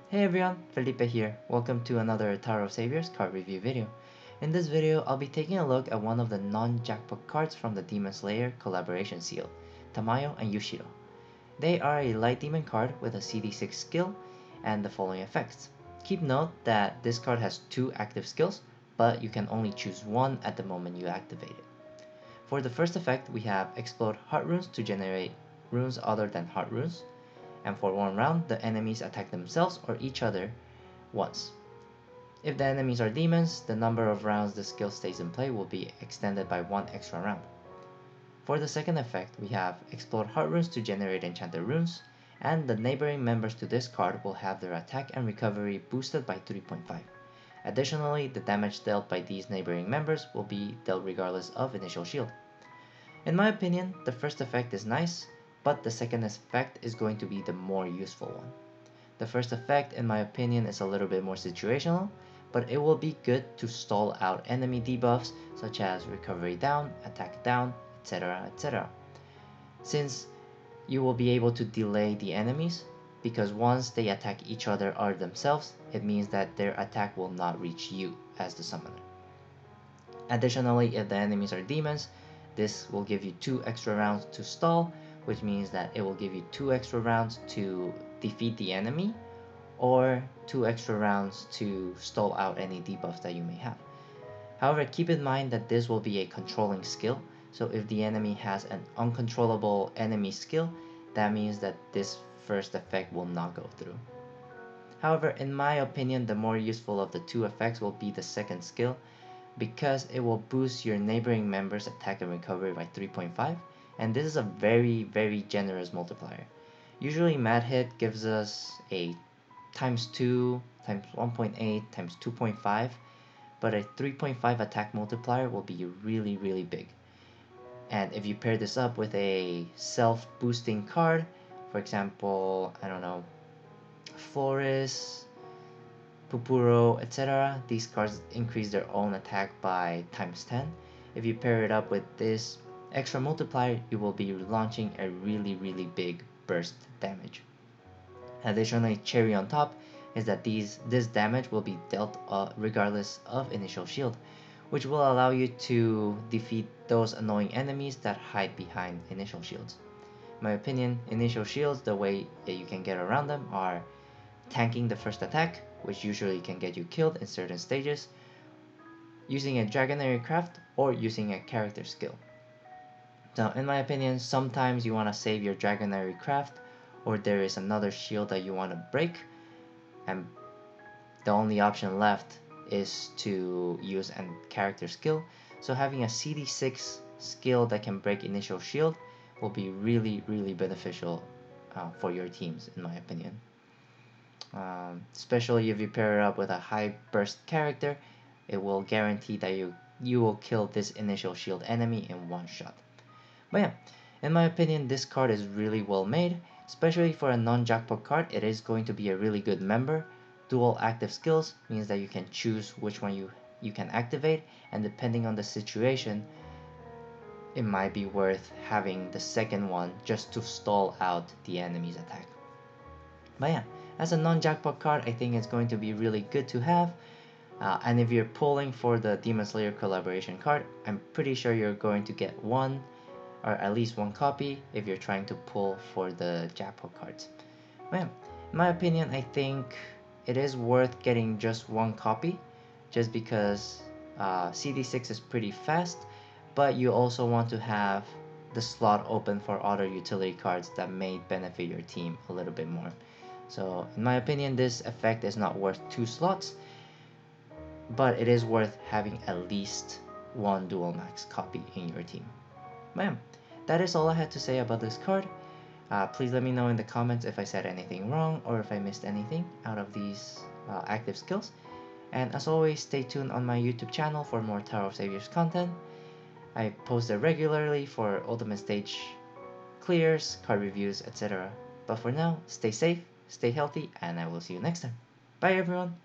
Hey everyone, Felipe here. Welcome to another Tower of Saviors card review video. In this video, I'll be taking a look at one of the non-jackpot cards from the Demon Slayer collaboration seal, Tamayo and Yushiro. They are a light demon card with a CD6 skill and the following effects. Keep note that this card has 2 active skills, but you can only choose one at the moment you activate it. For the first effect, we have Explode Heart Runes to generate runes other than Heart Runes. And for 1 round, the enemies attack themselves or each other once. If the enemies are demons, the number of rounds the skill stays in play will be extended by 1 extra round. For the second effect, we have Explode Heart Runes to generate enchanted runes, and the neighboring members to this card will have their attack and recovery boosted by 3.5. Additionally, the damage dealt by these neighboring members will be dealt regardless of initial shield. In my opinion, the first effect is nice, but the second effect is going to be the more useful one. The first effect, in my opinion, is a little bit more situational, but it will be good to stall out enemy debuffs such as recovery down, attack down, etc, etc. Since you will be able to delay the enemies, because once they attack each other or themselves, it means that their attack will not reach you as the summoner. Additionally, if the enemies are demons, this will give you 2 extra rounds to stall, which means that it will give you 2 extra rounds to defeat the enemy, or 2 extra rounds to stall out any debuffs that you may have. However, keep in mind that this will be a controlling skill, so if the enemy has an uncontrollable enemy skill, that means that this first effect will not go through. However, in my opinion, the more useful of the 2 effects will be the second skill, because it will boost your neighboring members' attack and recovery by 3.5, and this is a very generous multiplier. Usually Mad Hit gives us a times 2, times 1.8, times 2.5, but a 3.5 attack multiplier will be really big. And if you pair this up with a self-boosting card, for example, I don't know, Flores, Pupuro, etc., these cards increase their own attack by times 10. If you pair it up with this extra multiplier, you will be launching a really big burst damage. Additionally, cherry on top is that this damage will be dealt regardless of initial shield, which will allow you to defeat those annoying enemies that hide behind initial shields. In my opinion, initial shields, the way that you can get around them are tanking the first attack, which usually can get you killed in certain stages, using a Dragonary Craft, or using a character skill. Now, in my opinion, sometimes you want to save your Dragonary Craft, or there is another shield that you want to break, and the only option left is to use a character skill. So having a CD6 skill that can break initial shield will be really beneficial for your teams, in my opinion. Especially if you pair it up with a high burst character, it will guarantee that you will kill this initial shield enemy in one shot. But yeah, in my opinion, this card is really well made, especially for a non-jackpot card. It is going to be a really good member. Dual active skills means that you can choose which one you can activate, and depending on the situation, it might be worth having the second one just to stall out the enemy's attack. But yeah, as a non-jackpot card, I think it's going to be really good to have. And if you're pulling for the Demon Slayer collaboration card, I'm pretty sure you're going to get one, or at least one copy, if you're trying to pull for the jackpot cards. But yeah, in my opinion, I think it is worth getting just one copy, just because CD6 is pretty fast, but you also want to have the slot open for other utility cards that may benefit your team a little bit more. So in my opinion, this effect is not worth 2 slots, but it is worth having at least one dual max copy in your team. Bam! That is all I had to say about this card. Please let me know in the comments if I said anything wrong or if I missed anything out of these active skills. And as always, stay tuned on my YouTube channel for more Tower of Saviors content. I post it regularly for Ultimate Stage clears, card reviews, etc. But for now, stay safe, stay healthy, and I will see you next time. Bye everyone!